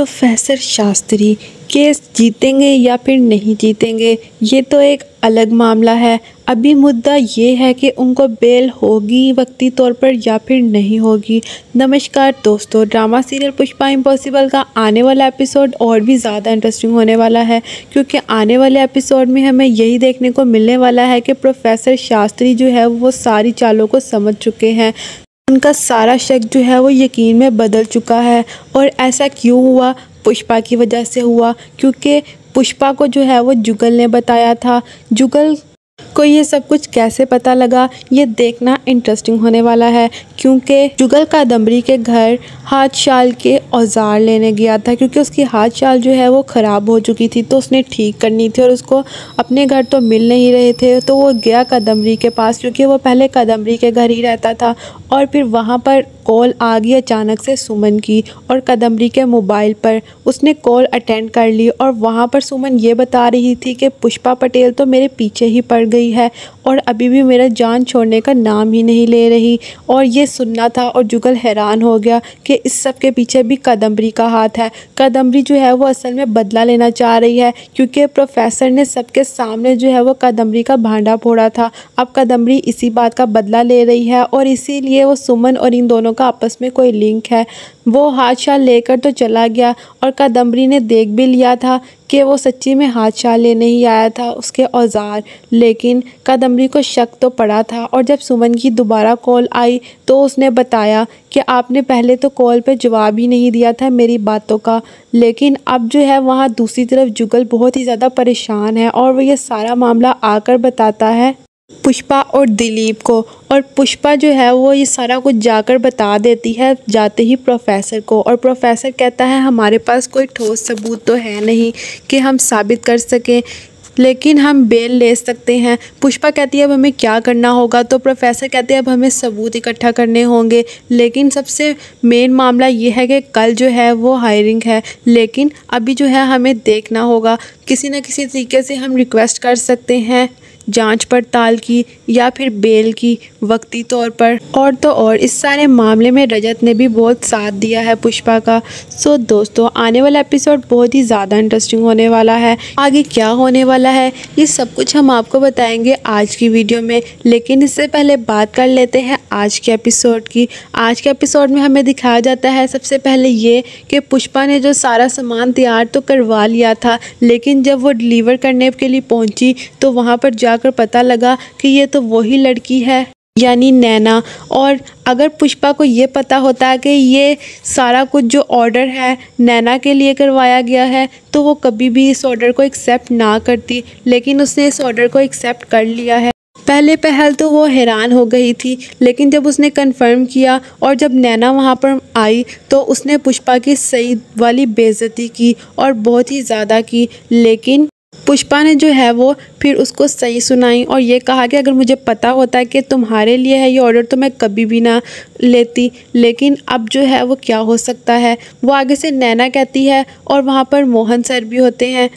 Professor Shastri case जीतेंगे या फिर नहीं जीतेंगे, ये तो एक अलग मामला है। अभी मुद्दा ये है कि उनको बेल होगी वक्ती तौर पर या फिर नहीं होगी। नमस्कार दोस्तों, ड्रामा सीरियल पुष्पा इम्पॉसिबल का आने वाला एपिसोड और भी ज़्यादा इंटरेस्टिंग होने वाला है, क्योंकि आने वाले एपिसोड में हमें यही देखने को मिलने वाला है कि प्रोफेसर शास्त्री जो है वो सारी चालों को समझ चुके हैं। उनका सारा शक जो है वो यकीन में बदल चुका है। और ऐसा क्यों हुआ? पुष्पा की वजह से हुआ, क्योंकि पुष्पा को जो है वो जुगल ने बताया था। जुगल को ये सब कुछ कैसे पता लगा, ये देखना इंटरेस्टिंग होने वाला है, क्योंकि जुगल कादम्बरी के घर हाथ शाल के औजार लेने गया था, क्योंकि उसकी हाथ शाल जो है वो ख़राब हो चुकी थी, तो उसने ठीक करनी थी और उसको अपने घर तो मिल नहीं रहे थे। तो वो गया कादम्बरी के पास, क्योंकि वो पहले कादम्बरी के घर ही रहता था। और फिर वहाँ पर कॉल आ गई अचानक से सुमन की, और कादम्बरी के मोबाइल पर उसने कॉल अटेंड कर ली। और वहाँ पर सुमन ये बता रही थी कि पुष्पा पटेल तो मेरे पीछे ही पड़ गई है और अभी भी मेरा जान छोड़ने का नाम ही नहीं ले रही। और ये सुनना था, और जुगल हैरान हो गया कि इस सब के पीछे भी कादम्बरी का हाथ है। कादम्बरी जो है वो असल में बदला लेना चाह रही है, क्योंकि प्रोफेसर ने सबके सामने जो है वो कादम्बरी का भांडा फोड़ा था। अब कादम्बरी इसी बात का बदला ले रही है, और इसीलिए वो सुमन और इन दोनों का आपस में कोई लिंक है। वो हाथ शाल लेकर तो चला गया, और कादम्बरी ने देख भी लिया था कि वो सच्ची में हाथ शाल लेने ही आया था, उसके औजार। लेकिन कादम्बरी को शक तो पड़ा था, और जब सुमन की दोबारा कॉल आई तो उसने बताया कि आपने पहले तो कॉल पे जवाब ही नहीं दिया था मेरी बातों का। लेकिन अब जो है वहाँ दूसरी तरफ जुगल बहुत ही ज़्यादा परेशान है, और वो ये सारा मामला आकर बताता है पुष्पा और दिलीप को। और पुष्पा जो है वो ये सारा कुछ जाकर बता देती है जाते ही प्रोफेसर को। और प्रोफेसर कहता है हमारे पास कोई ठोस सबूत तो है नहीं कि हम साबित कर सकें, लेकिन हम बेल ले सकते हैं। पुष्पा कहती है अब हमें क्या करना होगा, तो प्रोफेसर कहते हैं अब हमें सबूत इकट्ठा करने होंगे। लेकिन सबसे मेन मामला ये है कि कल जो है वो हायरिंग है, लेकिन अभी जो है हमें देखना होगा, किसी न किसी तरीके से हम रिक्वेस्ट कर सकते हैं जांच पड़ताल की या फिर बेल की वक्ती तौर पर। और तो और इस सारे मामले में रजत ने भी बहुत साथ दिया है पुष्पा का। सो दोस्तों, आने वाला एपिसोड बहुत ही ज़्यादा इंटरेस्टिंग होने वाला है। आगे क्या होने वाला है ये सब कुछ हम आपको बताएंगे आज की वीडियो में, लेकिन इससे पहले बात कर लेते हैं आज के एपिसोड की। आज के एपिसोड में हमें दिखाया जाता है सबसे पहले ये कि पुष्पा ने जो सारा सामान तैयार तो करवा लिया था, लेकिन जब वो डिलीवर करने के लिए पहुंची तो वहाँ पर जाकर पता लगा कि ये तो वही लड़की है, यानी नैना। और अगर पुष्पा को ये पता होता कि ये सारा कुछ जो ऑर्डर है नैना के लिए करवाया गया है, तो वो कभी भी इस ऑर्डर को एक्सेप्ट ना करती, लेकिन उसने इस ऑर्डर को एक्सेप्ट कर लिया है। पहले पहल तो वो हैरान हो गई थी, लेकिन जब उसने कंफर्म किया और जब नैना वहाँ पर आई तो उसने पुष्पा की सही वाली बेइज्जती की, और बहुत ही ज़्यादा की। लेकिन पुष्पा ने जो है वो फिर उसको सही सुनाई और ये कहा कि अगर मुझे पता होता कि तुम्हारे लिए है ये ऑर्डर तो मैं कभी भी ना लेती। लेकिन अब जो है वो क्या हो सकता है, वो आगे से नैना कहती है, और वहाँ पर मोहन सर भी होते हैं।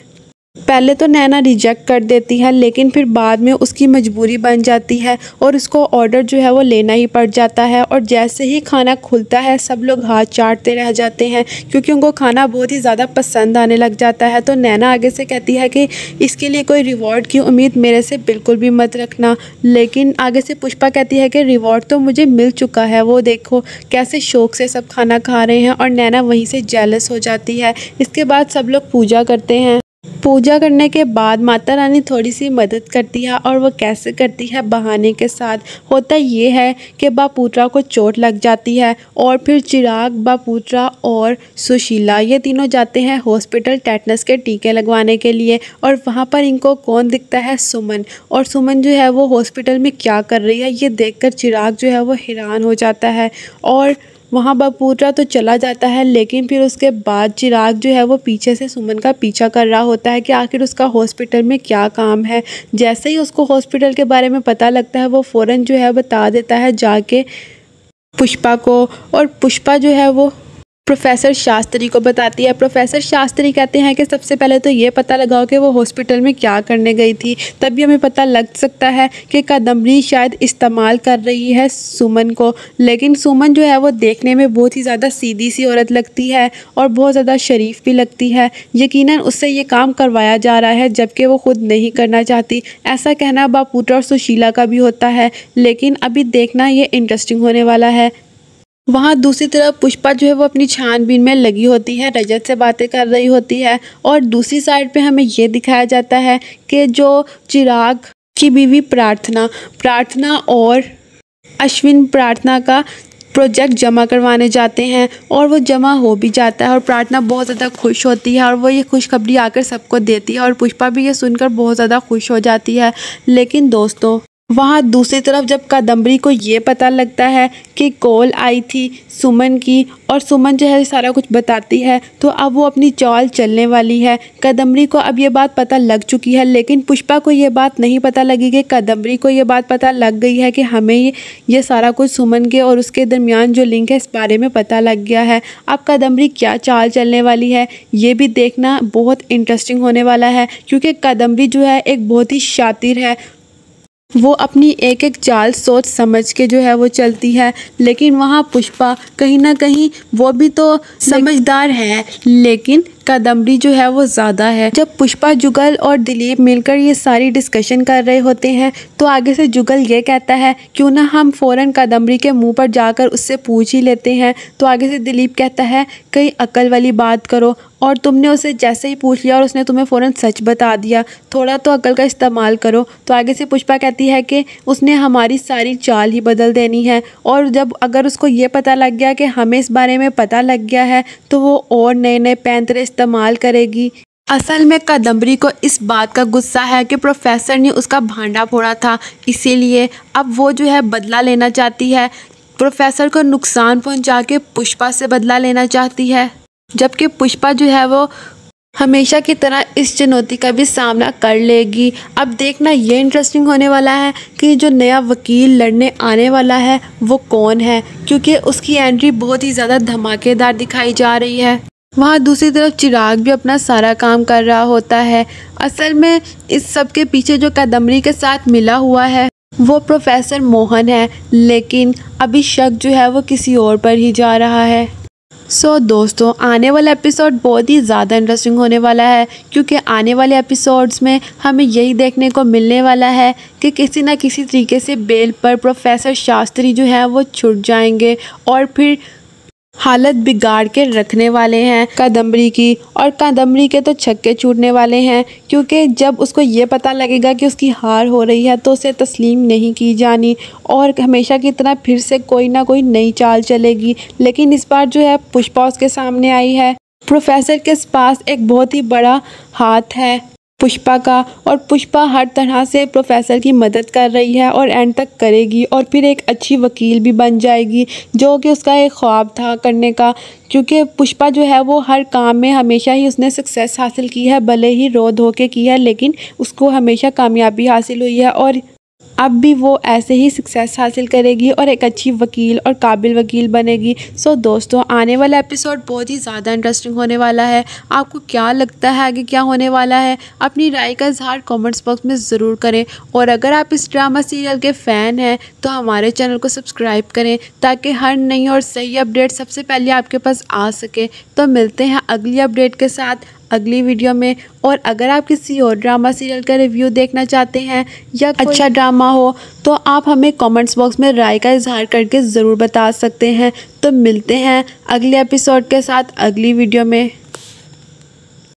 पहले तो नैना रिजेक्ट कर देती है, लेकिन फिर बाद में उसकी मजबूरी बन जाती है और उसको ऑर्डर जो है वो लेना ही पड़ जाता है। और जैसे ही खाना खुलता है सब लोग हाथ चाटते रह जाते हैं, क्योंकि उनको खाना बहुत ही ज़्यादा पसंद आने लग जाता है। तो नैना आगे से कहती है कि इसके लिए कोई रिवॉर्ड की उम्मीद मेरे से बिल्कुल भी मत रखना। लेकिन आगे से पुष्पा कहती है कि रिवॉर्ड तो मुझे मिल चुका है, वो देखो कैसे शौक से सब खाना खा रहे हैं। और नैना वहीं से जेलस हो जाती है। इसके बाद सब लोग पूजा करते हैं। पूजा करने के बाद माता रानी थोड़ी सी मदद करती है, और वो कैसे करती है, बहाने के साथ। होता ये है कि बापूत्रा को चोट लग जाती है, और फिर चिराग, बापूत्रा और सुशीला ये तीनों जाते हैं हॉस्पिटल टेटनस के टीके लगवाने के लिए। और वहाँ पर इनको कौन दिखता है? सुमन। और सुमन जो है वो हॉस्पिटल में क्या कर रही है ये देखकर चिराग जो है वो हैरान हो जाता है। और वहाँ बापूत्रा तो चला जाता है, लेकिन फिर उसके बाद चिराग जो है वो पीछे से सुमन का पीछा कर रहा होता है कि आखिर उसका हॉस्पिटल में क्या काम है। जैसे ही उसको हॉस्पिटल के बारे में पता लगता है वो फ़ौरन जो है बता देता है जाके पुष्पा को। और पुष्पा जो है वो प्रोफेसर शास्त्री को बताती है। प्रोफेसर शास्त्री कहते हैं कि सबसे पहले तो ये पता लगाओ कि वो हॉस्पिटल में क्या करने गई थी, तभी हमें पता लग सकता है कि कादम्बरी शायद इस्तेमाल कर रही है सुमन को। लेकिन सुमन जो है वो देखने में बहुत ही ज़्यादा सीधी सी औरत लगती है और बहुत ज़्यादा शरीफ भी लगती है। यकीनन उससे ये काम करवाया जा रहा है जबकि वो खुद नहीं करना चाहती। ऐसा कहना बापूटा और सुशीला का भी होता है, लेकिन अभी देखना ये इंटरेस्टिंग होने वाला है। वहाँ दूसरी तरफ पुष्पा जो है वो अपनी छानबीन में लगी होती है, रजत से बातें कर रही होती है और दूसरी साइड पे हमें ये दिखाया जाता है कि जो चिराग की बीवी प्रार्थना और अश्विन प्रार्थना का प्रोजेक्ट जमा करवाने जाते हैं और वो जमा हो भी जाता है और प्रार्थना बहुत ज़्यादा खुश होती है और वो ये खुशखबरी आकर सबको देती है और पुष्पा भी ये सुनकर बहुत ज़्यादा खुश हो जाती है। लेकिन दोस्तों वहाँ दूसरी तरफ जब कादम्बरी को ये पता लगता है कि कॉल आई थी सुमन की और सुमन जो है सारा कुछ बताती है, तो अब वो अपनी चाल चलने वाली है। कादम्बरी को अब ये बात पता लग चुकी है, लेकिन पुष्पा को ये बात नहीं पता लगी कि कादम्बरी को ये बात पता लग गई है कि हमें ये सारा कुछ सुमन के और उसके दरमियान जो लिंक है इस बारे में पता लग गया है। अब कादम्बरी क्या चाल चलने वाली है ये भी देखना बहुत इंटरेस्टिंग होने वाला है, क्योंकि कादम्बरी जो है एक बहुत ही शातिर है। वो अपनी एक एक चाल सोच समझ के जो है वो चलती है। लेकिन वहाँ पुष्पा कहीं ना कहीं वो भी तो समझदार है, लेकिन कादम्बरी जो है वो ज़्यादा है। जब पुष्पा, जुगल और दिलीप मिलकर ये सारी डिस्कशन कर रहे होते हैं तो आगे से जुगल ये कहता है क्यों ना हम फ़ौरन कादम्बरी के मुंह पर जाकर उससे पूछ ही लेते हैं। तो आगे से दिलीप कहता है कहीं अकल वाली बात करो, और तुमने उसे जैसे ही पूछ लिया और उसने तुम्हें फ़ौरन सच बता दिया, थोड़ा तो अकल का इस्तेमाल करो। तो आगे से पुष्पा कहती है कि उसने हमारी सारी चाल ही बदल देनी है, और जब अगर उसको ये पता लग गया कि हमें इस बारे में पता लग गया है तो वो और नए नए पैंतरे इस्तेमाल करेगी। असल में कादम्बरी को इस बात का गुस्सा है कि प्रोफेसर ने उसका भांडा फोड़ा था, इसीलिए अब वो जो है बदला लेना चाहती है। प्रोफेसर को नुकसान पहुंचा के पुष्पा से बदला लेना चाहती है, जबकि पुष्पा जो है वो हमेशा की तरह इस चुनौती का भी सामना कर लेगी। अब देखना ये इंटरेस्टिंग होने वाला है कि जो नया वकील लड़ने आने वाला है वो कौन है, क्योंकि उसकी एंट्री बहुत ही ज़्यादा धमाकेदार दिखाई जा रही है। वहाँ दूसरी तरफ चिराग भी अपना सारा काम कर रहा होता है। असल में इस सब के पीछे जो कादम्बरी के साथ मिला हुआ है वो प्रोफेसर मोहन है, लेकिन अभी शक जो है वो किसी और पर ही जा रहा है। दोस्तों आने वाला एपिसोड बहुत ही ज़्यादा इंटरेस्टिंग होने वाला है, क्योंकि आने वाले एपिसोड्स में हमें यही देखने को मिलने वाला है कि किसी न किसी तरीके से बेल पर प्रोफेसर शास्त्री जो है वो छूट जाएंगे और फिर हालत बिगाड़ के रखने वाले हैं कादम्बरी की, और कादम्बरी के तो छक्के छूटने वाले हैं, क्योंकि जब उसको ये पता लगेगा कि उसकी हार हो रही है तो उसे तस्लीम नहीं की जानी और हमेशा की तरह फिर से कोई ना कोई नई चाल चलेगी। लेकिन इस बार जो है पुष्पा उसके सामने आई है। प्रोफेसर के पास एक बहुत ही बड़ा हाथ है पुष्पा का, और पुष्पा हर तरह से प्रोफेसर की मदद कर रही है और एंड तक करेगी और फिर एक अच्छी वकील भी बन जाएगी, जो कि उसका एक ख्वाब था करने का। क्योंकि पुष्पा जो है वो हर काम में हमेशा ही उसने सक्सेस हासिल की है, भले ही रो धो के की है, लेकिन उसको हमेशा कामयाबी हासिल हुई है और अब भी वो ऐसे ही सक्सेस हासिल करेगी और एक अच्छी वकील और काबिल वकील बनेगी। दोस्तों आने वाला एपिसोड बहुत ही ज़्यादा इंटरेस्टिंग होने वाला है। आपको क्या लगता है आगे क्या होने वाला है? अपनी राय का इजहार कमेंट्स बॉक्स में ज़रूर करें, और अगर आप इस ड्रामा सीरियल के फ़ैन हैं तो हमारे चैनल को सब्सक्राइब करें ताकि हर नई और सही अपडेट सबसे पहले आपके पास आ सके। तो मिलते हैं अगली अपडेट के साथ अगली वीडियो में। और अगर आप किसी और ड्रामा सीरियल का रिव्यू देखना चाहते हैं या अच्छा ड्रामा हो तो आप हमें कमेंट्स बॉक्स में राय का इजहार करके ज़रूर बता सकते हैं। तो मिलते हैं अगले एपिसोड के साथ अगली वीडियो में।